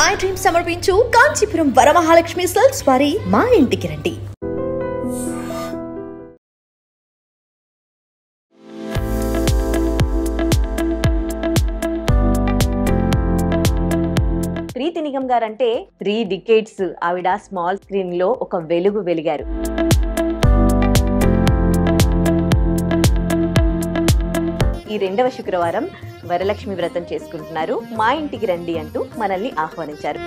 I dream సమర్పించు Kanchipuram Varamahalakshmi silks వారి మా ఇంటికి రండి. ప్రీతి నిగమ్ గారు అంటే 3 డికేడ్స్ ఆవిడ స్మాల్ స్క్రీన్ లో ఒక వెలుగు వెలిగారు. ఈ 2వ శుక్రవారం వరలక్ష్మి వ్రతం చేసుకుంటున్నారు. మా ఇంటికి రండి అంటూ మనల్ని ఆహ్వానించారు.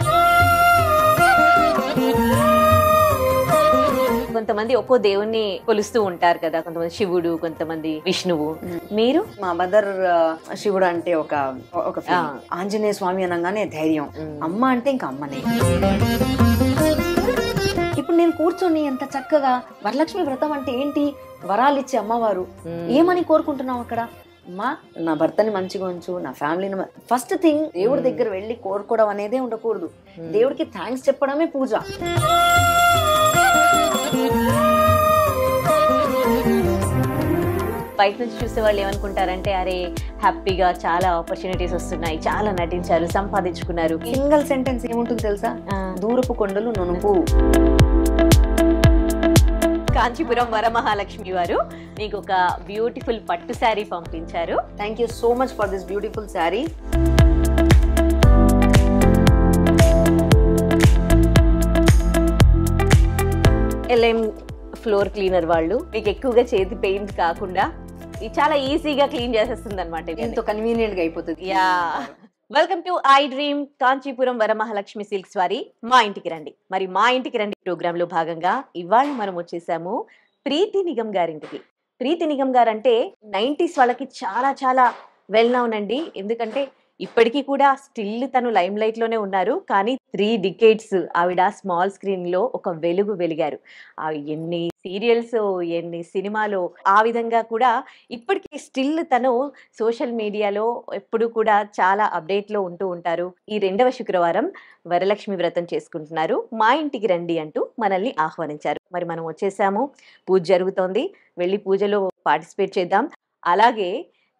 కొంతమంది ఒక్కో దేవుణ్ణి కొలుస్తూ ఉంటారు కదా, కొంతమంది శివుడు, కొంతమంది విష్ణువు. మీరు? మా మదర్ శివుడు అంటే ఒక ఆంజనేయ స్వామి అనగానే ధైర్యం, అమ్మ అంటే ఇంకా అమ్మనే. ఇప్పుడు నేను కూర్చొని ఎంత చక్కగా వరలక్ష్మి వ్రతం అంటే ఏంటి, వరాలు ఇచ్చే అమ్మవారు, ఏమని కోరుకుంటున్నాం అక్కడ? అమ్మా నా భర్తని మంచిగా ఉంచు, నా ఫ్యామిలీని. ఫస్ట్ థింగ్ దేవుడి దగ్గర వెళ్ళి కోరుకోవడం అనేదే ఉండకూడదు. దేవుడికి థ్యాంక్స్ చెప్పడమే పూజ. బయట నుంచి చూసే వాళ్ళు ఏమనుకుంటారంటే, అరే హ్యాపీగా చాలా ఆపర్చునిటీస్ వస్తున్నాయి, చాలా నటించారు, సంపాదించుకున్నారు. సింగిల్ సెంటెన్స్ ఏముంటుంది తెలుసా? దూరపు కొండలు నునుపు. కాంచీపురం వరమహాలక్ష్మి వారు మీకు ఒక బ్యూటిఫుల్ పట్టు శారీ పంపించారు. Thank you so much for this beautiful sari. LM floor cleaner వాళ్ళు మీకు ఎక్కువగా చేతి పెయింట్ కాకుండా చాలా ఈజీగా క్లీన్ చేసేస్తుంది అనమాట. ఎంతో కన్వీనియంట్ గా అయిపోతుంది. Yeah, welcome to I dream Kanchipuram Varamahalakshmi silks వారి మా ఇంటికి రండి. మరి మా ఇంటికి రండి ప్రోగ్రామ్ లో భాగంగా ఇవాళ మనం వచ్చేసాము ప్రీతి నిగమ్ గారింటికి. ప్రీతి నిగమ్ గారు అంటే 90s వాళ్ళకి చాలా చాలా వెల్ నౌన్ అండి. ఎందుకంటే ఇప్పటికీ కూడా స్టిల్ తను లైమ్ లైట్ లోనే ఉన్నారు. కానీ 3 డికేడ్స్ ఆవిడ స్మాల్ స్క్రీన్ లో ఒక వెలుగు వెలిగారు. ఎన్ని సీరియల్స్, ఎన్ని సినిమాలు, ఆ విధంగా కూడా ఇప్పటికీ స్టిల్ తను సోషల్ మీడియాలో ఎప్పుడు కూడా చాలా అప్డేట్ లో ఉంటూ ఉంటారు. ఈ 2వ శుక్రవారం వరలక్ష్మి వ్రతం చేసుకుంటున్నారు. మా ఇంటికి రండి అంటూ మనల్ని ఆహ్వానించారు. మరి మనం వచ్చేసాము, పూజ జరుగుతోంది, వెళ్ళి పూజలో పార్టిసిపేట్ చేద్దాం. అలాగే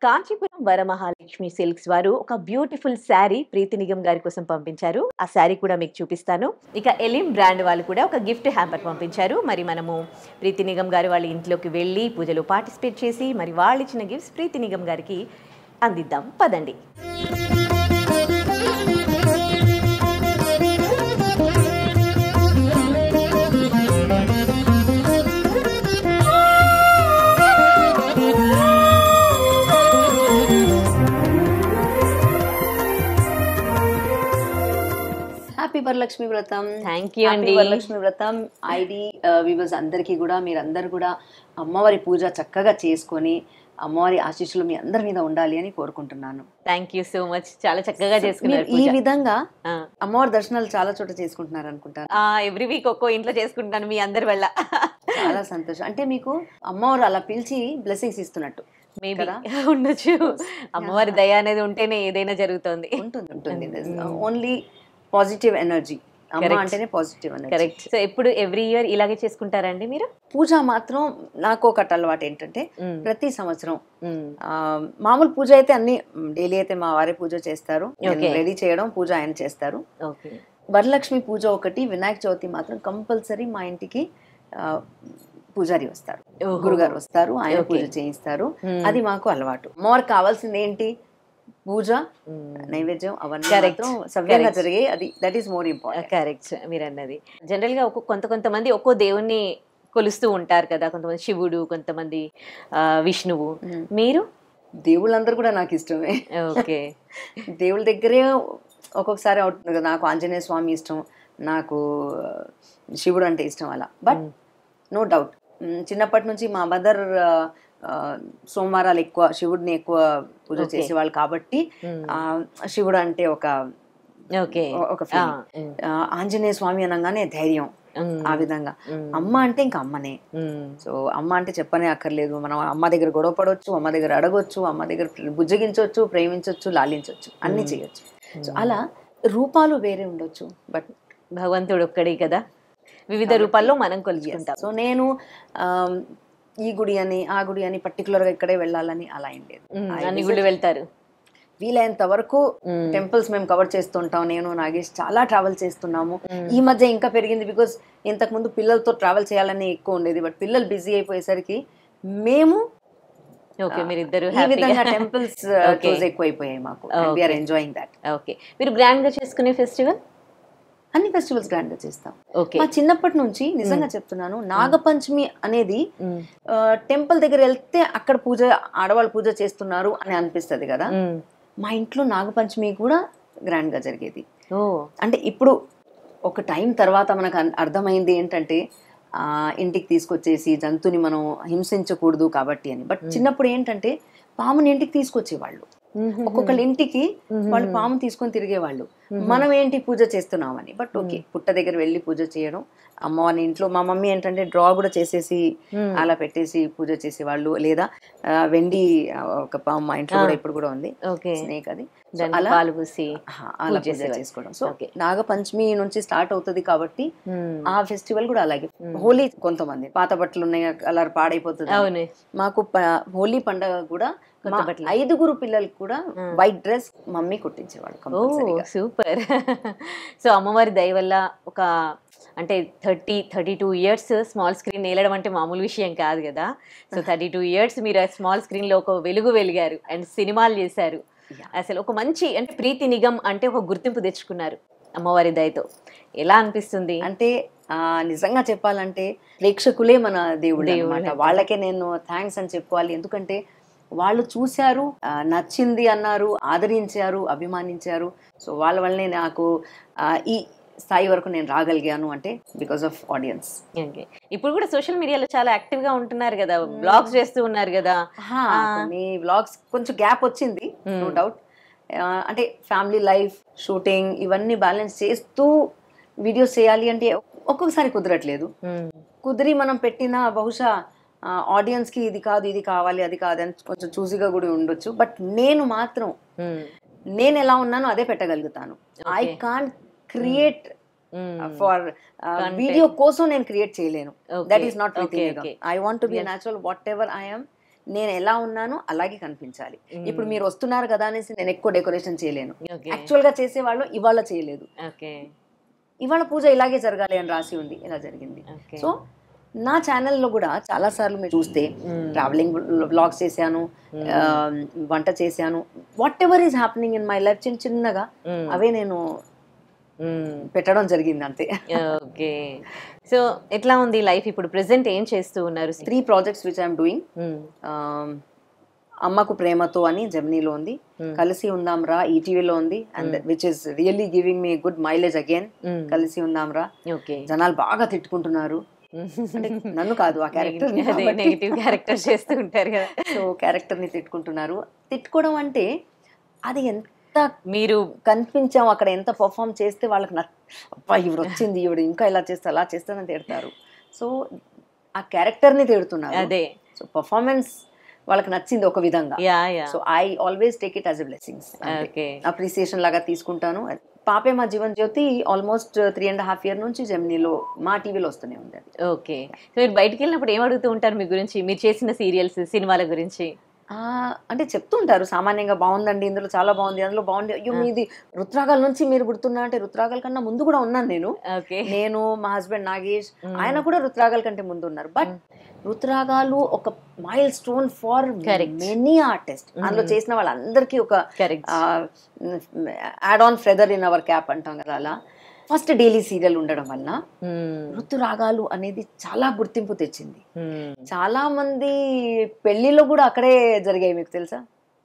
కాంచీపురం వరమహాలక్ష్మి సిల్క్స్ వారు ఒక బ్యూటిఫుల్ శారీ ప్రీతి నిగమ్ గారి కోసం పంపించారు. ఆ శారీ కూడా మీకు చూపిస్తాను. ఇక ఎలిం బ్రాండ్ వాళ్ళు కూడా ఒక గిఫ్ట్ హ్యాంపర్ పంపించారు. మరి మనము ప్రీతి నిగమ్ గారి వాళ్ళ ఇంట్లోకి వెళ్ళి పూజలో పార్టిసిపేట్ చేసి మరి వాళ్ళు ఇచ్చిన గిఫ్ట్స్ ప్రీతి నిగమ్ గారికి అందిద్దాం. పదండి. హ్యాపీ వరలక్ష్మి వ్రతం. థ్యాంక్ యూ అండి. వరలక్ష్మి వ్రతం ఐడి వ్యూవర్స్ అందరికీ కూడా, మీరందరూ కూడా అమ్మవారి పూజ చక్కగా చేసుకొని అమ్మవారి ఆశీస్సులు మీ అందరి మీద ఉండాలి అని కోరుకుంటున్నాను. Thank you so much. చాలా చక్కగా చేసుకున్నారు. ఈ విధంగా అమ్మవారి దర్శనాలు చాలా చోట చేసుకుంటున్నారు అనుకుంటాను. ఎవ్రీ వీక్ ఒక్కో ఇంట్లో చేసుకుంటాను మీ అందరి వల్ల. చాలా సంతోషం. అంటే మీకు అమ్మవారు అలా పిలిచి బ్లెస్సింగ్స్ ఇస్తున్నట్టు మేబీ ఉండొచ్చు. అమ్మవారి దయ అనేది ఉంటేనే ఏదైనా జరుగుతుంది. ఉంటుంది. Only positive energy. అమ్మ అంటేనే పాజిటివ్ ఎనర్జీ. కరెక్ట్. సో ఎప్పుడు ఎవ్రీ ఇయర్ ఇలాగే చేసుకుంటారండి మీరు? పూజ మాత్రం నాకు ఒకటి అలవాటు ఏంటంటే, ప్రతి సంవత్సరం మామూలు పూజ అయితే అన్ని డైలీ అయితే మా వారే పూజ చేస్తారు, రెడీ చేయడం, పూజ ఆయన చేస్తారు. వరలక్ష్మి పూజ ఒకటి, వినాయక చవితి మాత్రం కంపల్సరీ మా ఇంటికి పూజారి వస్తారు, గురుగారు వస్తారు, ఆయన పూజ చేయిస్తారు. అది మాకు అలవాటు. మోర్ కావాల్సింది ఏంటి, పూజ, నైవేద్యం, అవన్నీ సవ్యంగా జరిగాయి. అది that is more important. Correct మీరు అన్నది. జనరల్ గా కొంతమంది ఒక్కో దేవుణ్ణి కొలుస్తూ ఉంటారు కదా, కొంతమంది శివుడు, కొంతమంది విష్ణువు. మీరు? దేవుళ్ళందరూ కూడా నాకు ఇష్టమే. ఓకే. దేవుళ్ళ దగ్గరే ఒక్కొక్కసారి అవుతుంది కదా, నాకు ఆంజనేయ స్వామి ఇష్టం, నాకు శివుడు అంటే ఇష్టం, అలా. బట్ నో డౌట్ చిన్నప్పటి నుంచి మా మదర్ సోమవారాలు ఎక్కువ శివుడిని ఎక్కువ పూజ చేసేవాళ్ళు కాబట్టి శివుడు అంటే ఒక ఆంజనేయ స్వామి అనగానే ధైర్యం, ఆ విధంగా. అమ్మ అంటే ఇంకా అమ్మనే. సో అమ్మ అంటే చెప్పనే అక్కర్లేదు. మనం అమ్మ దగ్గర గొడవ పడవచ్చు, అమ్మ దగ్గర అడగొచ్చు, అమ్మ దగ్గర బుజ్జగించవచ్చు, ప్రేమించవచ్చు, లాలించవచ్చు, అన్ని చేయొచ్చు. సో అలా రూపాలు వేరే ఉండొచ్చు, బట్ భగవంతుడు ఒక్కడే కదా, వివిధ రూపాల్లో మనం కొలుచుకుంటాం. సో నేను ఈ గుడి అని ఆ గుడి అని పర్టికులర్ గా ఇక్కడే వెళ్ళాలని అలా ఏం లేదు. అన్ని గుళ్ళు వెళ్తారు. వీలైనంత వరకు టెంపుల్స్ మేము కవర్ చేస్తుంటాం. నేను నాగేష్ చాలా ట్రావెల్ చేస్తున్నాము. ఈ మధ్య ఇంకా పెరిగింది, బికాస్ ఇంతకు ముందు పిల్లలతో ట్రావెల్ చేయాలని ఎక్కువ ఉండేది. బట్ పిల్లలు బిజీ అయిపోయేసరికి మేము ఈ విధంగా టెంపుల్స్ ఎక్కువైపోయాయి మాకు. We're enjoying that. ఓకే, మీరు గ్రాండ్ గా చేసుకునే ఫెస్టివల్? అన్ని ఫెస్టివల్స్ గ్రాండ్ గా చేస్తాం. మా చిన్నప్పటి నుంచి నిజంగా చెప్తున్నాను, నాగపంచమి అనేది టెంపుల్ దగ్గర వెళ్తే అక్కడ పూజ, ఆడవాళ్ళు పూజ చేస్తున్నారు అని అనిపిస్తుంది కదా. మా ఇంట్లో నాగపంచమి కూడా గ్రాండ్ గా జరిగేది. అంటే ఇప్పుడు ఒక టైం తర్వాత మనకు అర్థమైంది ఏంటంటే ఇంటికి తీసుకొచ్చేసి జంతుని మనం హింసించకూడదు కాబట్టి అని. బట్ చిన్నప్పుడు ఏంటంటే పాముని ఇంటికి తీసుకొచ్చేవాళ్ళు. ఒక్కొక్కళ్ళ ఇంటికి వాళ్ళు పాము తీసుకొని తిరిగేవాళ్ళు. మనం ఏంటి పూజ చేస్తున్నామని. బట్ ఓకే, పుట్ట దగ్గర వెళ్ళి పూజ చేయడం. అమ్మవారి ఇంట్లో మా మమ్మీ ఏంటంటే డ్రా కూడా చేసేసి అలా పెట్టేసి పూజ చేసేవాళ్ళు. లేదా వెండి ఒక పాము మా ఇంట్లో కూడా ఇప్పుడు కూడా ఉంది, స్నేక్. అది అలా అలా పూజ చేసుకోవడం. సో నాగపంచమి నుంచి స్టార్ట్ అవుతుంది కాబట్టి ఆ ఫెస్టివల్ కూడా అలాగే. హోలీ కొంతమంది పాత బట్టలు ఉన్నాయి, కలర్ పాడైపోతుంది. మాకు హోలీ పండుగ కూడా 5 పిల్లలకి కూడా వైట్ డ్రెస్ మమ్మీ కుట్టించేవాడు. సూపర్. సో అమ్మవారి దయ వల్ల ఒక అంటే 32 ఇయర్స్ స్మాల్ స్క్రీన్ నేలడం అంటే మామూలు విషయం కాదు కదా. సో 32 ఇయర్స్ మీరు స్మాల్ స్క్రీన్ లో ఒక వెలిగారు అండ్ సినిమాలు చేశారు. అసలు ఒక మంచి అంటే ప్రీతి నిగమ్ అంటే ఒక గుర్తింపు తెచ్చుకున్నారు అమ్మవారి దయతో. ఎలా అనిపిస్తుంది? అంటే నిజంగా చెప్పాలంటే ప్రేక్షకులే మన దేవుడు అన్నమాట. వాళ్ళకే నేను థ్యాంక్స్ అని చెప్పుకోవాలి. ఎందుకంటే వాళ్ళు చూశారు, నచ్చింది అన్నారు, ఆదరించారు, అభిమానించారు. సో వాళ్ళ వల్లనే నాకు ఈ స్థాయి వరకు నేను రాగలిగాను, అంటే బికాస్ ఆఫ్ ఆడియన్స్. ఇప్పుడు కూడా సోషల్ మీడియాలో చాలా యాక్టివ్ గా ఉంటున్నారు కదా, బ్లాగ్స్ చేస్తూ ఉన్నారు కదా. కొన్ని బ్లాగ్స్ కొంచెం గ్యాప్ వచ్చింది, నో డౌట్. అంటే ఫ్యామిలీ లైఫ్, షూటింగ్ ఇవన్నీ బ్యాలెన్స్ చేస్తూ వీడియోస్ చేయాలి అంటే ఒక్కొక్కసారి కుదరట్లేదు. కుదిరి మనం పెట్టిన బహుశా ఆడియన్స్ కి ఇది కాదు, ఇది కావాలి, అది కాదు అని కొంచెం చూసిగా కూడా ఉండొచ్చు. బట్ నేను మాత్రం నేను ఎలా ఉన్నానో అదే పెట్టగలుగుతాను. I can't create for video కోసం నేను క్రియేట్ చేయలేను. That is not Preethi Nigam. I want to be natural. Whatever I am, నేను ఎలా ఉన్నానో అలాగే కనిపించాలి. ఇప్పుడు మీరు వస్తున్నారు కదా అనేసి నేను ఎక్కువ డెకరేషన్ చేయలేను. యాక్చువల్ గా చేసేవాళ్ళు ఇవాళ చేయలేదు, ఇవాళ పూజ ఇలాగే జరగాలి అని రాసి ఉంది, ఇలా జరిగింది. సో నా ఛానల్లో కూడా చాలా సార్లు మీరు చూస్తే ట్రావెలింగ్ వ్లాగ్స్ చేశాను, వంట చేశాను. What ever is happening in my life చిన్నగా అవే నేను పెట్టడం జరిగింది అంతే. ఓకే, సో ఎట్లా ఉంది లైఫ్ ఇప్పుడు? ప్రెసెంట్ ఏం చేస్తూ ఉన్నారు? 3 ప్రాజెక్ట్స్ విచ్ ఐఎమ్ డూయింగ్. అమ్మకు ప్రేమతో అని జెమినీలో ఉంది, కలిసి ఉందాం రా ఈటీవీలో ఉంది, and which is really giving me good mileage again. కలిసి ఉందాం రా జనాలు బాగా తిట్టుకుంటున్నారు, అంటే నన్ను కాదు ఆ క్యారెక్టర్, నెగటివ్ క్యారెక్టర్ చేస్తూ ఉంటారు కదా. సో క్యారెక్టర్ ని తిట్టుకుంటున్నారు. తిట్టుకోవడం అంటే అది ఎంత మీరు కనిపించాం అక్కడ, ఎంత పర్ఫామ్ చేస్తే వాళ్ళకి అబ్బా ఈవిడ వచ్చింది, ఈవిడ ఇంకా ఇలా చేస్తే అలా చేస్తానని తిడతారు. సో ఆ క్యారెక్టర్ ని తిడుతున్నారు. అదే సో పర్ఫార్మెన్స్ వాళ్ళకి నచ్చింది ఒక విధంగా. So I always take it as a blessings, appreciation లాగా తీసుకుంటాను. పాపే మా జీవన్ జ్యోతి ఆల్మోస్ట్ 3.5 years నుంచి జెమినీలో మా టీవీలో వస్తూనే ఉంది. ఓకే, సో మీరు బయటకు వెళ్ళినప్పుడు ఏం అడుగుతూ ఉంటారు మీ గురించి, మీరు చేసిన సీరియల్స్, సినిమాల గురించి? అంటే చెప్తుంటారు సామాన్యంగా, బాగుందండి, ఇందులో చాలా బాగుంది, అందులో బాగుంది. అయ్యో మీది రుద్రాగాల నుంచి మీరు గుర్తున్నా అంటే రుద్రాగాల కన్నా ముందు కూడా ఉన్నాను నేను మా హస్బెండ్ నాగేష్, ఆయన కూడా రుద్రాగాల కంటే ముందు ఉన్నారు. బట్ రుద్రాగాలు ఒక mile stone for many artist. అందులో చేసిన వాళ్ళందరికీ ఒక add on feather in our cap అంటాం కదా, అలా ఫస్ట్ డైలీ సీరియల్ ఉండడం వల్ల ఋతురాగాలు అనేది చాలా గుర్తింపు తెచ్చింది. చాలా మంది పెళ్లిలో కూడా అక్కడే జరిగాయి, మీకు తెలుసా?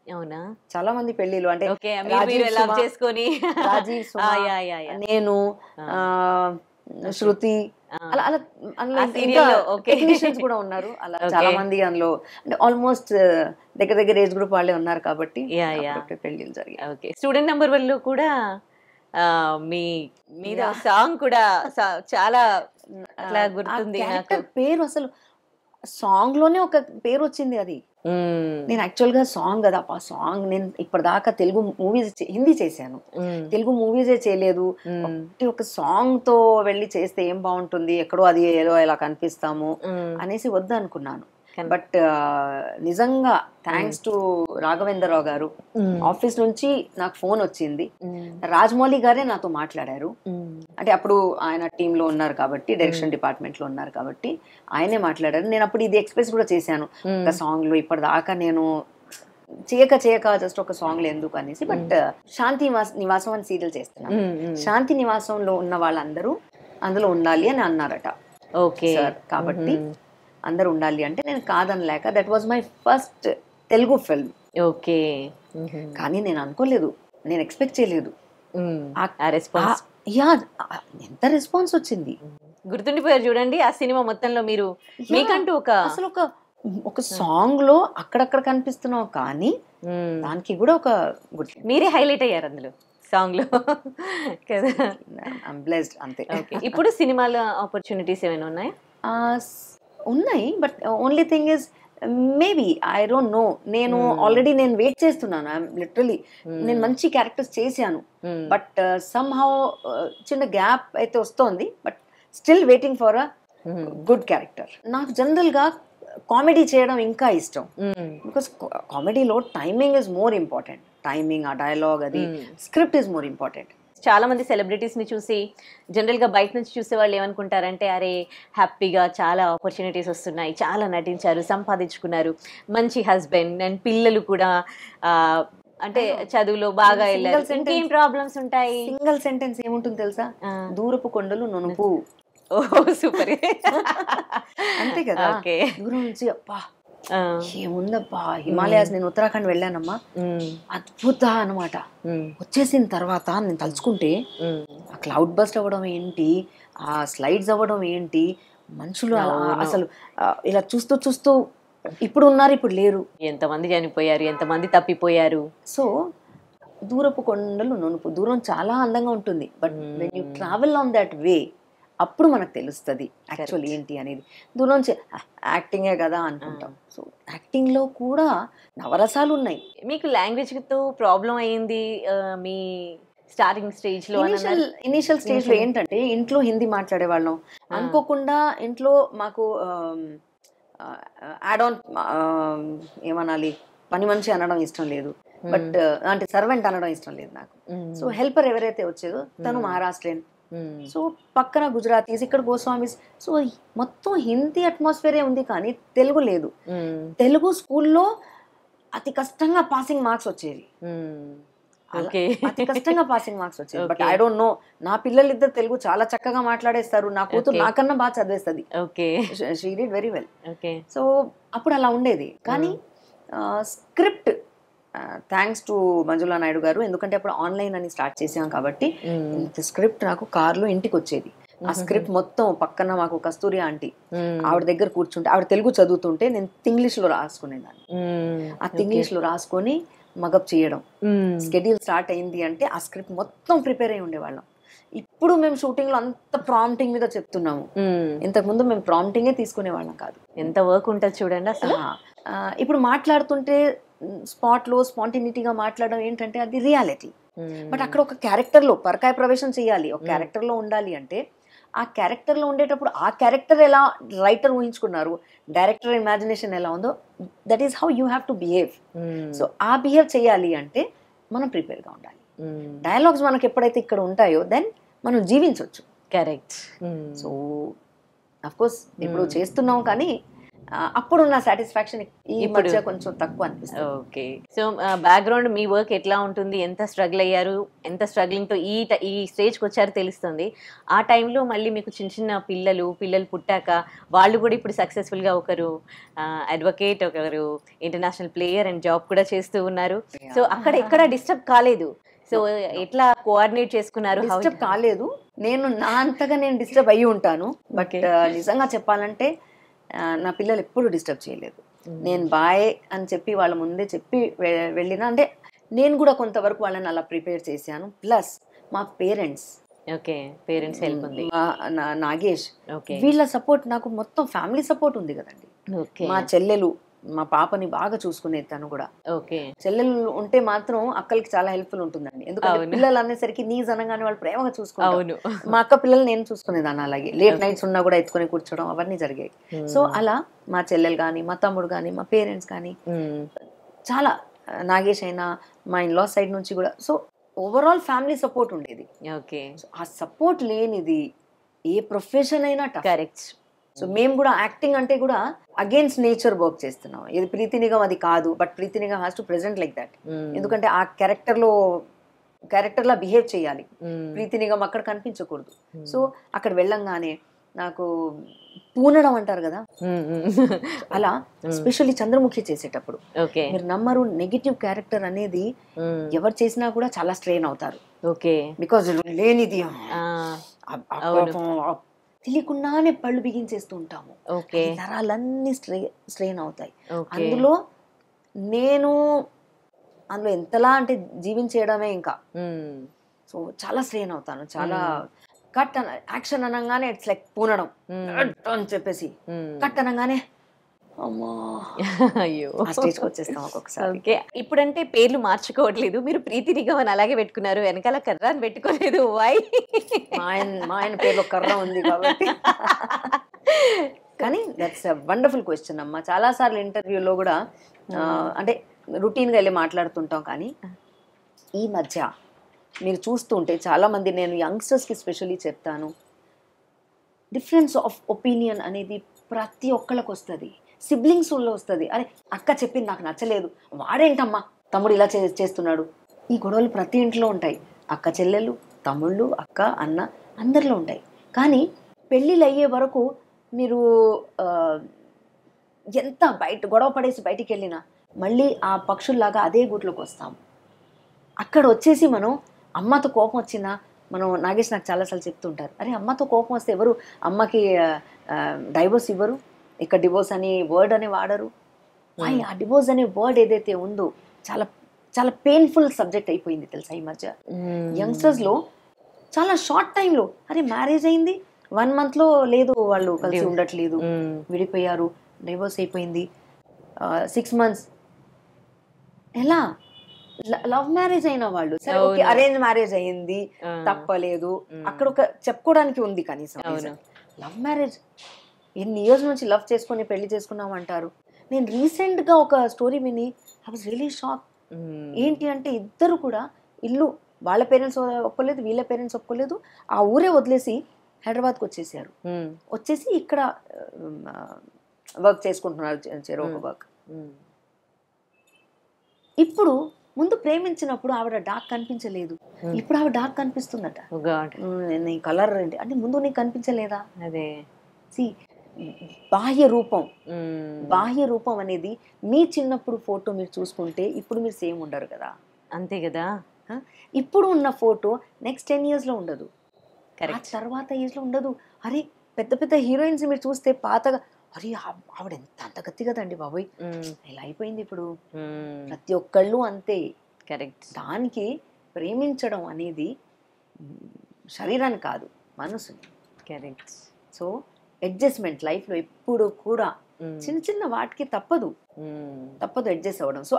అవునా? చాలా మంది పెళ్లిలు అంటే రాజీవ్ సుమ, నేను, శృతి, అలా అలా అందులో టెక్నీషియన్స్ కూడా ఉన్నారు. అలా చాలా మంది అందులో అంటే ఆల్మోస్ట్ దగ్గర దగ్గర ఏజ్ గ్రూప్ వాళ్ళే ఉన్నారు కాబట్టి పెళ్లిలు జరిగాయి. స్టూడెంట్ నెంబర్ 1 లో కూడా మీ మీద సాంగ్ కూడా చాలా అట్లా గుర్తుంది నాకు. పేరు అసలు సాంగ్ లోనే ఒక పేరు వచ్చింది. అది నేను యాక్చువల్ గా సాంగ్ కదా, ఆ సాంగ్ నేను ఇప్పటిదాకా తెలుగు మూవీస్, హిందీ చేశాను, తెలుగు మూవీసే చేయలేదు. ఒక సాంగ్ తో వెళ్ళి చేస్తే ఏం బాగుంటుంది, ఎక్కడో అది ఏదో ఇలా కనిపిస్తాము అనేసి వద్దు అనుకున్నాను. బట్ నిజంగా థ్యాంక్స్ టు రాఘవేంద్రరావు గారు, ఆఫీస్ నుంచి నాకు ఫోన్ వచ్చింది, రాజమౌళి గారే నాతో మాట్లాడారు. అంటే అప్పుడు ఆయన టీంలో ఉన్నారు కాబట్టి, డైరెక్షన్ డిపార్ట్మెంట్ లో ఉన్నారు కాబట్టి ఆయనే మాట్లాడారు. నేను అప్పుడు ఇది ఎక్స్ప్రెస్ కూడా చేశాను, ఒక సాంగ్ లో ఇప్పటిదాకా నేను చేయక జస్ట్ ఒక సాంగ్ లో ఎందుకు అనేసి. బట్ శాంతి నివాసం అని సీరియల్ చేస్తున్నాను. శాంతి నివాసంలో ఉన్న వాళ్ళందరూ అందులో ఉండాలి అని అన్నారట సార్. కాబట్టి అందరు ఉండాలి అంటే నేను కాదనలేక, that was my first Telugu film. Okay. కానీ నేను అనుకోలేదు, నేను ఎక్స్పెక్ట్ చేయలేదు ఎంత రెస్పాన్స్ వచ్చింది. గుర్తుండిపోయారు చూడండి ఆ సినిమా మొత్తంలో. మీరు మీకంటూ అసలు ఒక సాంగ్ లో అక్కడక్కడ కనిపిస్తున్నావు, కానీ దానికి కూడా ఒక మీరే హైలైట్ అయ్యారు అందులో సాంగ్ లో కదా. బ్లెస్డ్ అంతే. ఇప్పుడు సినిమాలో ఆపర్చునిటీస్ ఏమైనా ఉన్నాయా? ఉన్నాయి, but only thing is maybe I don't know. నేను ఆల్రెడీ నేను వెయిట్ చేస్తున్నాను. లిటరలీ నేను మంచి క్యారెక్టర్స్ చేశాను, బట్ సమ్ హౌ చిన్న గ్యాప్ అయితే వస్తోంది. But still waiting for a good character. నాకు జనరల్ గా కామెడీ చేయడం ఇంకా ఇష్టం, బికాస్ కామెడీలో timing is more important. Timing, ఆ డైలాగ్, అది స్క్రిప్ట్ ఇస్ మోర్ ఇంపార్టెంట్. చాలా మంది సెలబ్రిటీస్ ని చూసి జనరల్ గా బయట నుంచి చూసే వాళ్ళు ఏమనుకుంటారంటే, అరే హ్యాపీగా చాలా ఆపర్చునిటీస్ వస్తున్నాయి, చాలా నటించారు, సంపాదించుకున్నారు, మంచి హస్బెండ్ అండ్ పిల్లలు కూడా అంటే చదువులో బాగా వెళ్ళారు, ఇంకేం ప్రాబ్లమ్స్ ఉంటాయి. సింగిల్ సెంటెన్స్ ఏముంటుంది తెలుసా? దూరపు కొండలు నునుపు. ఓ సూపర్. అంతే కదా. దూరం నుంచి అప్పా ఏముందబ్బా, హిమాలయాస్, నేను ఉత్తరాఖండ్ వెళ్ళానమ్మా, అద్భుత అనమాట. వచ్చేసిన తర్వాత నేను తలుచుకుంటే ఆ క్లౌడ్ బస్ట్ అవ్వడం ఏంటి, ఆ స్లైడ్స్ అవ్వడం ఏంటి, మనుషులు అసలు ఇలా చూస్తూ చూస్తూ ఇప్పుడు ఉన్నారు, ఇప్పుడు లేరు, ఎంతమంది చనిపోయారు, ఎంతమంది తప్పిపోయారు. సో దూరపు కొండలు నునుపు, దూరం చాలా అందంగా ఉంటుంది, but when you travel on that way అప్పుడు మనకు తెలుస్తుంది యాక్చువల్ ఏంటి అనేది. దూరం నుంచి యాక్టింగే కదా అనుకుంటాం. సో యాక్టింగ్ లో కూడా నవరసాలు ఉన్నాయి. మీకు లాంగ్వేజ్ తో ప్రాబ్లం అయ్యింది మీ స్టార్టింగ్ స్టేజ్ లో? ఇనిషియల్ స్టేజ్ లో ఏంటంటే ఇంట్లో హిందీ మాట్లాడే వాళ్ళం, అనుకోకుండా ఇంట్లో మాకు యాడ్ ఆన్ ఏమనాలి, పని మనిషి అనడం ఇష్టం లేదు, బట్ అంటే సర్వెంట్ అనడం ఇష్టం లేదు నాకు. సో హెల్పర్ ఎవరైతే వచ్చేదో తను మహారాష్ట్రియన్, సో పక్కన గుజరాతీస్, ఇక్కడ గోస్వామీస్. సో మొత్తం హిందీ అట్మాస్ఫియరే ఉంది, కానీ తెలుగు లేదు. తెలుగు స్కూల్లో అతి కష్టంగా పాసింగ్ మార్క్స్ వచ్చేవి, అతి కష్టంగా పాసింగ్ మార్క్స్ వచ్చేవి. బట్ ఐ డోంట్ నో, నా పిల్లలిద్దరు తెలుగు చాలా చక్కగా మాట్లాడేస్తారు, నా కూతురు నాకన్నా బాగా చదివేస్తుంది, she did very well. So అప్పుడు అలా ఉండేది. కానీ script thanks to Manjula Naidu garu, ఎందుకంటే అప్పుడు ఆన్లైన్ అని స్టార్ట్ చేసాం కాబట్టి స్క్రిప్ట్ నాకు కార్లో ఇంటికి వచ్చేది. ఆ స్క్రిప్ట్ మొత్తం పక్కన మాకు కస్తూరి ఆంటీ, ఆవిడ దగ్గర కూర్చుంటే ఆవిడ తెలుగు చదువుతుంటే నేను ఇంగ్లీష్ లో రాసుకునేదాన్ని. ఆ ఇంగ్లీష్ లో రాసుకొని మగప్ చేయడం, స్కెడ్యూల్ స్టార్ట్ అయింది అంటే ఆ స్క్రిప్ట్ మొత్తం ప్రిపేర్ అయి ఉండేవాళ్ళం. ఇప్పుడు మేము షూటింగ్ లో అంత ప్రాంప్టింగ్ మీద చెప్తున్నాము, ఇంతకు ముందు మేము ప్రాంప్టింగే తీసుకునే వాళ్ళం కాదు. ఎంత వర్క్ ఉంటుంది చూడండి అసలు. ఇప్పుడు మాట్లాడుతుంటే స్పాట్ లో స్పాంటినిటీగా మాట్లాడడం ఏంటంటే అది రియాలిటీ. బట్ అక్కడ ఒక క్యారెక్టర్ లో పరకాయ ప్రవేశం చేయాలి, ఒక క్యారెక్టర్ లో ఉండాలి అంటే ఆ క్యారెక్టర్ లో ఉండేటప్పుడు ఆ క్యారెక్టర్ ఎలా రైటర్ ఊహించుకున్నారు, డైరెక్టర్ ఇమాజినేషన్ ఎలా ఉందో, that is how you have to behave. So ఆ బిహేవ్ చేయాలి అంటే మనం ప్రిపేర్ గా ఉండాలి. డైలాగ్స్ మనకి ఎప్పుడైతే ఇక్కడ ఉంటాయో దెన్ మనం జీవించవచ్చు. కరెక్ట్. సో అఫ్ కోర్స్ ఇప్పుడు చేస్తున్నాం, కానీ అప్పుడున్న సాటిస్ఫాక్షన్ ఈ మధ్య కొంచెం తక్కువ అనిపిస్తుంది. ఓకే. సో బ్యాక్గ్రౌండ్ మీ వర్క్ ఎట్లా ఉంటుంది, ఎంత స్ట్రగుల్ అయ్యారు, ఎంత స్ట్రగ్లింగ్ తో ఈ స్టేజ్కి వచ్చారో తెలుస్తుంది. ఆ టైంలో మళ్ళీ మీకు చిన్న చిన్న పిల్లలు పుట్టాక వాళ్ళు కూడా ఇప్పుడు సక్సెస్ఫుల్ గా ఒకరు అడ్వకేట్, ఒకరు ఇంటర్నేషనల్ ప్లేయర్ అండ్ జాబ్ కూడా చేస్తూ ఉన్నారు. సో అక్కడ ఎక్కడ డిస్టర్బ్ కాలేదు. సో ఎట్లా కోఆర్డినేట్ చేసుకున్నారు? డిస్టర్బ్ కాలేదు, నేను నా అంతగా నేను డిస్టర్బ్ అయ్యి ఉంటాను. బట్ నిజంగా చెప్పాలంటే నా పిల్లలు ఎప్పుడు డిస్టర్బ్ చేయలేదు. నేను బాయ్ అని చెప్పి వాళ్ళ ముందే చెప్పి వెళ్ళినా, అంటే నేను కూడా కొంతవరకు వాళ్ళని అలా ప్రిపేర్ చేశాను. ప్లస్ మా పేరెంట్స్ హెల్ప్ ఉంది, నాగేష్, వీళ్ళ సపోర్ట్ నాకు మొత్తం ఫ్యామిలీ సపోర్ట్ ఉంది కదండి. మా చెల్లెలు మా పాపని బాగా చూసుకునేది తను కూడా. ఓకే. చెల్లెలు ఉంటే మాత్రం అక్కలకి చాలా హెల్ప్ఫుల్ ఉంటుందండి. ఎందుకంటే పిల్లలు అనేసరికి నీజ్ అనగానే వాళ్ళు ప్రేమగా చూసుకుంటారు. మా అక్క పిల్లలు నేను చూసుకునేదాన్ని అలాగే. లేట్ నైట్స్ ఉన్నా కూడా ఎత్తుకొని కూర్చోవడం అవన్నీ జరిగాయి. సో అలా మా చెల్లెలు కానీ, మా తమ్ముడు కానీ, మా పేరెంట్స్ కానీ చాలా, నాగేష్ అయినా మా ఇన్లా సైడ్ నుంచి కూడా. సో ఓవరాల్ ఫ్యామిలీ సపోర్ట్ ఉండేది. ఓకే. ఆ సపోర్ట్ లేనిది ఏ ప్రొఫెషన్ అయినా టఫ్. కరెక్ట్. సో మేము కూడా యాక్టింగ్ అంటే కూడా అగేన్స్ట్ నేచర్ వర్క్ చేస్తున్నాం. ఇది ప్రీతి నిగం అది కాదు, but Preeti Nigam has to present like that. ఎందుకంటే ఆ క్యారెక్టర్ లా బిహేవ్ చేయాలి. ప్రీతి నిగం అక్కడ కనిపించకూడదు. సో అక్కడ వెళ్ళంగానే నాకు పూనడం అంటారు కదా, అలా ఎస్పెషల్లీ చంద్రముఖి చేసేటప్పుడు మీరు నమ్మరు, నెగిటివ్ క్యారెక్టర్ అనేది ఎవరు చేసినా కూడా చాలా స్ట్రెయిన్ అవుతారు. బికాజ్ లేనిది తెలియకుండానే పళ్ళు బిగించేస్తూ ఉంటాము. నరాలన్నీ స్ట్రెయిన్ అవుతాయి. అందులో నేను ఎంతలా అంటే జీవించేయడమే ఇంకా. సో చాలా స్ట్రెయిన్ అవుతాను. చాలా కట్ యాక్షన్ అనగానే ఇట్స్ లైక్ పూనడం అని చెప్పేసి, కట్ అనగానే అయ్యో స్టేజ్కి వచ్చేస్తాం ఒక్కొక్కసారి. ఓకే. ఇప్పుడంటే పేర్లు మార్చుకోవట్లేదు, మీరు ప్రీతి నిగం అని అలాగే పెట్టుకున్నారు, వెనకాల కర్ర అని పెట్టుకోలేదు. వై? మా ఆయన పేరులో కర్ర ఉంది కాబట్టి. కానీ దట్స్ ఎ వండర్ఫుల్ క్వశ్చన్ అమ్మా. చాలా సార్లు ఇంటర్వ్యూలో కూడా అంటే రొటీన్గా వెళ్ళి మాట్లాడుతుంటాం. కానీ ఈ మధ్య మీరు చూస్తుంటే చాలా మంది, నేను యంగ్స్టర్స్కి స్పెషల్లీ చెప్తాను, డిఫరెన్స్ ఆఫ్ ఒపీనియన్ అనేది ప్రతి ఒక్కళ్ళకి వస్తుంది. సిబ్లింగ్స్లో వస్తుంది. అరే అక్క చెప్పింది నాకు నచ్చలేదు, వాడేంటమ్మా తమ్ముడు ఇలా చేస్తున్నాడు. ఈ గొడవలు ప్రతి ఇంట్లో ఉంటాయి. అక్క చెల్లెళ్ళు, తమ్ముళ్ళు, అక్క, అన్న అందరిలో ఉంటాయి. కానీ పెళ్ళిళ్ళు అయ్యే వరకు మీరు ఎంత గొడవ పడేసి బయటికి వెళ్ళినా మళ్ళీ ఆ పక్షుల్లాగా అదే గూట్లోకి వస్తాం. అక్కడ వచ్చేసి మనం అమ్మతో కోపం వచ్చినా, మనం నాగేష్ నాకు చాలాసార్లు చెప్తుంటారు, అరే అమ్మతో కోపం వస్తే ఎవరు అమ్మకి డైవోర్స్ ఇవ్వరు, ఇక్కడ డివోర్స్ అని వర్డ్ అని వాడరు. ఆ డివోర్స్ అనే వర్డ్ ఏదైతే ఉందో చాలా చాలా పెయిన్ఫుల్ సబ్జెక్ట్ అయిపోయింది తెలుసా ఈ మధ్య యంగ్స్టర్స్లో. చాలా షార్ట్ టైంలో అరే మ్యారేజ్ అయింది 1 monthలో లేదు, వాళ్ళు కలిసి ఉండట్లేదు, విడిపోయారు, డైవోర్స్ అయిపోయింది, 6 months. ఎలా? లవ్ మ్యారేజ్ అయిన వాళ్ళు సరే ఓకే, అరేంజ్ మ్యారేజ్ అయ్యింది తప్పలేదు, అక్కడ ఒక చెప్పుకోవడానికి ఉంది కనీసం. లవ్ మ్యారేజ్ ఎన్ని ఇయర్స్ నుంచి లవ్ చేసుకొని పెళ్లి చేసుకున్నాం అంటారు. నేను రీసెంట్గా ఒక స్టోరీ విని ఐ వాజ్ రియలీ షాక్. ఏంటి అంటే ఇద్దరు కూడా ఇల్లు వాళ్ళ పేరెంట్స్ ఒప్పుకోలేదు, వీళ్ళ పేరెంట్స్ ఒప్పుకోలేదు, ఆ ఊరే వదిలేసి హైదరాబాద్కి వచ్చేసారు. వచ్చేసి ఇక్కడ వర్క్ చేసుకుంటున్నారు, చెరొక వర్క్. ఇప్పుడు ముందు ప్రేమించినప్పుడు ఆవిడ డార్క్ కనిపించలేదు, ఇప్పుడు ఆవిడ డార్క్ కనిపిస్తుందట. నీ కలర్ ఏంటి అంటే ముందు నీకు కనిపించలేదా? అదే బాహ్య రూపం అనేది మీ చిన్నప్పుడు ఫోటో మీరు చూసుకుంటే ఇప్పుడు మీరు సేమ్ ఉండరు కదా. అంతే కదా. ఇప్పుడు ఉన్న ఫోటో నెక్స్ట్ 10 yearsలో ఉండదు, తర్వాత ఏజ్లో ఉండదు. అరే పెద్ద పెద్ద హీరోయిన్స్ మీరు చూస్తే పాతగా, అరే ఆవిడ ఎంత అంత గట్టి కదండి బాబోయ్, ఇలా అయిపోయింది ఇప్పుడు. ప్రతి ఒక్కళ్ళు అంతే. కరెక్ట్. దానికి ప్రేమించడం అనేది శరీరాన్ని కాదు, మనసుని. కరెక్ట్. సో అడ్జస్ట్మెంట్ లైఫ్లో ఎప్పుడు కూడా చిన్న చిన్న వాటికి తప్పదు అడ్జస్ట్ అవ్వడం. సో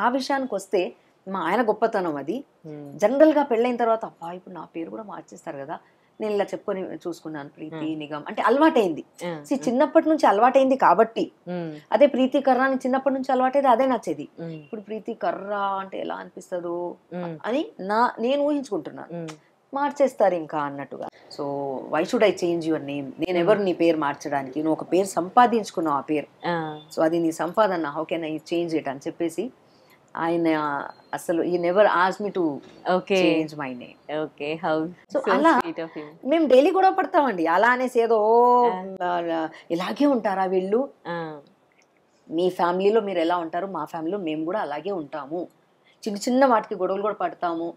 ఆ విషయానికి వస్తే మా ఆయన గొప్పతనం అది. జనరల్గా పెళ్ళైన తర్వాత అబ్బా ఇప్పుడు నా పేరు కూడా మార్చేస్తారు కదా, నేను ఇలా చెప్పుకొని చూసుకున్నాను ప్రీతి నిగం అంటే అలవాటైంది. చిన్నప్పటి నుంచి అలవాటైంది కాబట్టి. అదే ప్రీతి కర్ర అని చిన్నప్పటి నుంచి అలవాటైతే అదే నచ్చేది. ఇప్పుడు ప్రీతి కర్ర అంటే ఎలా అనిపిస్తుందో అని నేను ఊహించుకుంటున్నాను. మార్చేస్తారు ఇంకా అన్నట్టుగా. So why should I change your name? నేను ఎవరు నీ పేరు మార్చడానికి? నువ్వు ఒక పేరు సంపాదించుకున్నావు, ఆ పేరు, సో అది నీ సంపాదన, how can I change it అని చెప్పేసి ఆయన అసలు ఈ never ask me to change my name. Okay, how so అలా మేము డైలీ కూడా పడతామండి. అలా అనేసి ఏదో ఇలాగే ఉంటారా వీళ్ళు, మీ ఫ్యామిలీలో మీరు ఎలా ఉంటారు, మా ఫ్యామిలీలో మేము కూడా అలాగే ఉంటాము. చిన్న చిన్న వాటికి గొడవలు కూడా పడతాము,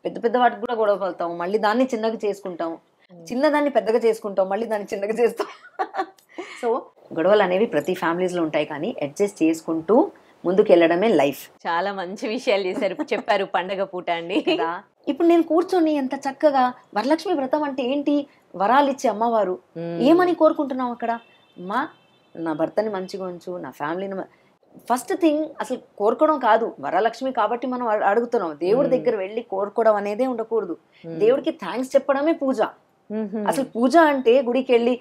పెద్ద పెద్ద వాటికి కూడా గొడవ పడతాము, మళ్ళీ దాన్ని చిన్నగా చేసుకుంటాము, చిన్నదాన్ని పెద్దగా చేసుకుంటాం, మళ్ళీ దాన్ని చిన్నగా చేస్తాం. సో గొడవలు అనేవి ప్రతి ఫ్యామిలీస్లో ఉంటాయి, కానీ అడ్జస్ట్ చేసుకుంటూ ముందుకు వెళ్ళడమే లైఫ్. చాలా మంచి విషయాలు చెప్పారు పండగ పూట అండి. ఇప్పుడు నేను కూర్చొని ఎంత చక్కగా వరలక్ష్మి వ్రతం అంటే ఏంటి, వరాలు ఇచ్చే అమ్మవారు, ఏమని కోరుకుంటున్నాం అక్కడ? నా భర్తని మంచిగా ఉంచు, నా ఫ్యామిలీని ఫస్ట్ థింగ్ అసలు కోరుకోవడం కాదు, వరలక్ష్మి కాబట్టి మనం అడుగుతున్నాం. దేవుడి దగ్గర వెళ్ళి కోరుకోవడం అనేదే ఉండకూడదు. దేవుడికి థ్యాంక్స్ చెప్పడమే పూజ. అసలు పూజ అంటే గుడికి వెళ్ళి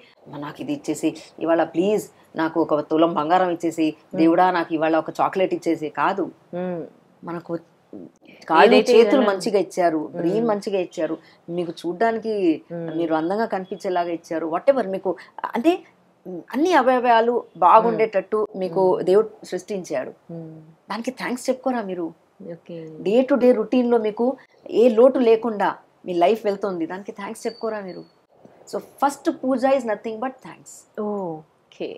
నాకు ఇది ఇచ్చేసి, ఇవాళ ప్లీజ్ నాకు ఒక తులం బంగారం ఇచ్చేసి, దేవుడా నాకు ఇవాళ ఒక చాక్లెట్ ఇచ్చేసి కాదు. మనకు కాళ్ళు చేతులు మంచిగా ఇచ్చారు, బ్రెయిన్ మంచిగా ఇచ్చారు, మీకు చూడ్డానికి మీరు అందంగా కనిపించేలాగా ఇచ్చారు, వాట్ ఎవర్ మీకు అంటే అన్ని అవయవాలు బాగుండేటట్టు మీకు దేవుడు సృష్టించాడు. దానికి థ్యాంక్స్ చెప్పుకోరా మీరు? డే టు డే రొటీన్ లో మీకు ఏ లోటు లేకుండా మీ లైఫ్ వెళ్తుంది, దానికి థ్యాంక్స్ చెప్పుకోరా మీరు? So first puja is nothing but thanks. Okay.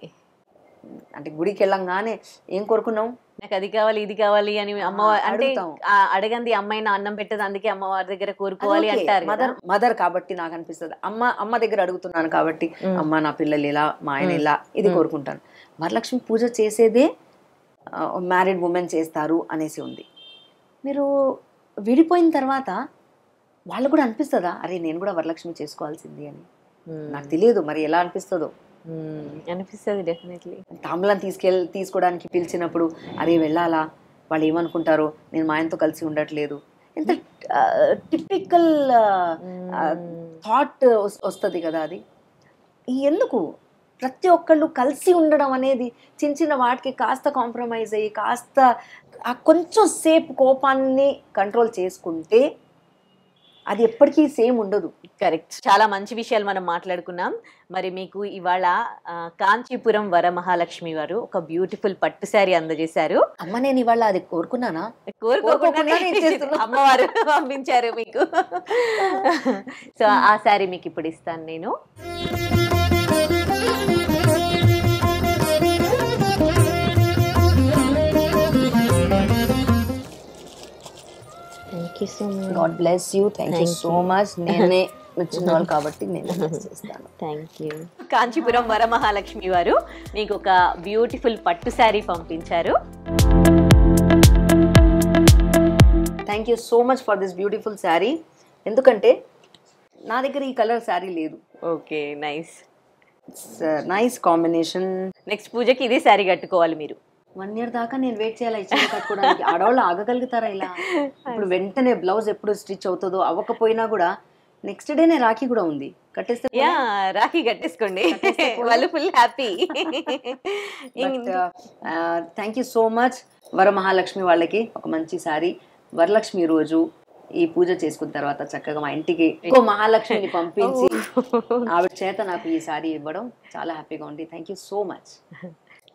అంటే గుడికి వెళ్ళంగానే ఏం కోరుకున్నాం, నాకు అది కావాలి ఇది కావాలి అని అమ్మవారు అంటే అడగంది అమ్మాయిని అన్నం పెట్టదు, అందుకే అమ్మవారి దగ్గర కోరుకోవాలి అంటారు. మదర్ కాబట్టి నాకు అనిపిస్తుంది, అమ్మ దగ్గర అడుగుతున్నాను కాబట్టి అమ్మ నా పిల్లలు ఇలా, మా ఆయన ఇలా, ఇది కోరుకుంటాను. వరలక్ష్మి పూజ చేసేదే మ్యారీడ్ ఉమెన్ చేస్తారు అనేసి ఉంది. మీరు విడిపోయిన తర్వాత వాళ్ళు కూడా అనిపిస్తుందా, అరే నేను కూడా వరలక్ష్మి చేసుకోవాల్సింది అని? నాకు తెలియదు మరి ఎలా అనిపిస్తుందో. అనిపిస్తుంది డెఫినెట్లీ. తాంబూలం తీసుకోవడానికి పిలిచినప్పుడు అరే వెళ్ళాలా, వాళ్ళు ఏమనుకుంటారో, నేను మా ఆయనతో కలిసి ఉండట్లేదు, ఎంత టిపికల్ థాట్ వస్తుంది కదా అది. ఎందుకు ప్రతి ఒక్కళ్ళు కలిసి ఉండడం అనేది చిన్న చిన్న వాటికి కాస్త కాంప్రమైజ్ అయ్యి కాస్త కొంచెం సేపు కోపాన్ని కంట్రోల్ చేసుకుంటే అది ఎప్పటికీ సేమ్ ఉండదు. కరెక్ట్. చాలా మంచి విషయాలు మనం మాట్లాడుకున్నాం. మరి మీకు ఇవాళ కాంచీపురం వరమహాలక్ష్మి వారు ఒక బ్యూటిఫుల్ పట్టు శారీ అందజేశారు. అమ్మ నేను ఇవాళ అది కోరుకున్నానా? కోరుకోకుండా అమ్మవారు పంపించారు మీకు. సో ఆ శారీ మీకు ఇప్పుడు ఇస్తాను నేను. God bless you. Thank you so much. నేనే నచ్చిన వాళ్ళు కాబట్టి నేను చేస్తాను. Thank you. కాంచీపురం వరమహాలక్ష్మి వారు మీకు ఒక బ్యూటిఫుల్ పట్టు శారీ పంపించారు. Thank you so much for this beautiful sari. ఎందుకంటే నా దగ్గర ఈ కలర్ శారీ లేదు. Okay, nice. Nice combination. Next పూజకి ఇదే శారీ కట్టుకోవాలి మీరు. 1 year దాకా నేను వెయిట్ చేయాలి ఈ చీర కట్టుకోవడానికి. ఆడవాళ్ళు ఆగగలుగుతారా ఇలా? ఇప్పుడు వెంటనే బ్లౌజ్ ఎప్పుడు స్టిచ్ అవుతుందో అవ్వకపోయినా కూడా నెక్స్ట్ డేనే రాఖీ కూడా ఉంది, కట్టేస్తే రాఖీ కట్టేసుకోండి, వాళ్ళు full happy. Thank you so much. Varamahalakshmi వాళ్ళకి ఒక మంచి సారీ. వరలక్ష్మి రోజు ఈ పూజ చేసుకున్న తర్వాత చక్కగా మా ఇంటికి ఇంకో మహాలక్ష్మిని పంపించి ఆవిడ చేత నాకు ఈ సారీ ఇవ్వడం చాలా హ్యాపీగా ఉంది. Thank you so much.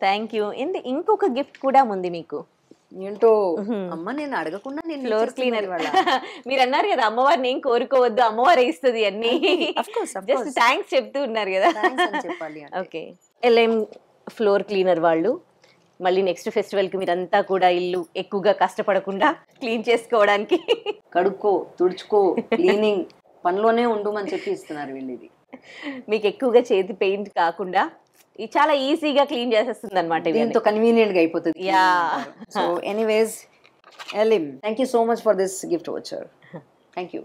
Thank you. ఇంకొక గిఫ్ట్ కూడా ఉంది మీకు. ఏంటో అమ్మ నేను అడగకుండా నేను ఫ్లోర్ క్లీనర్. మీరు అన్నారు కదా అమ్మవారిని ఏం కోరుకోవద్దు, అమ్మవారు ఇస్తుంది అన్ని. జస్ట్ థ్యాంక్స్ చెప్తూ ఉన్నారు కదా. ఓకే. ఎల్ఎం ఫ్లోర్ క్లీనర్ వాళ్ళు మళ్ళీ నెక్స్ట్ ఫెస్టివల్ కి మీరంతా కూడా ఇల్లు ఎక్కువగా కష్టపడకుండా క్లీన్ చేసుకోవడానికి కడుక్కో తుడుచుకో క్లీనింగ్ పనిలోనే ఉండమని చెప్పి ఇస్తున్నారు వీళ్ళు. ఇది మీకు ఎక్కువగా చేతి పెయింట్ కాకుండా చాలా ఈజీగా క్లీన్ చేసేస్తుంది అనమాట. దీంతో కన్వీనియంట్ గా అయిపోతుంది. యా. సో ఎనీవేస్ ఎలిమ్, thank you so much for this gift voucher. Thank you.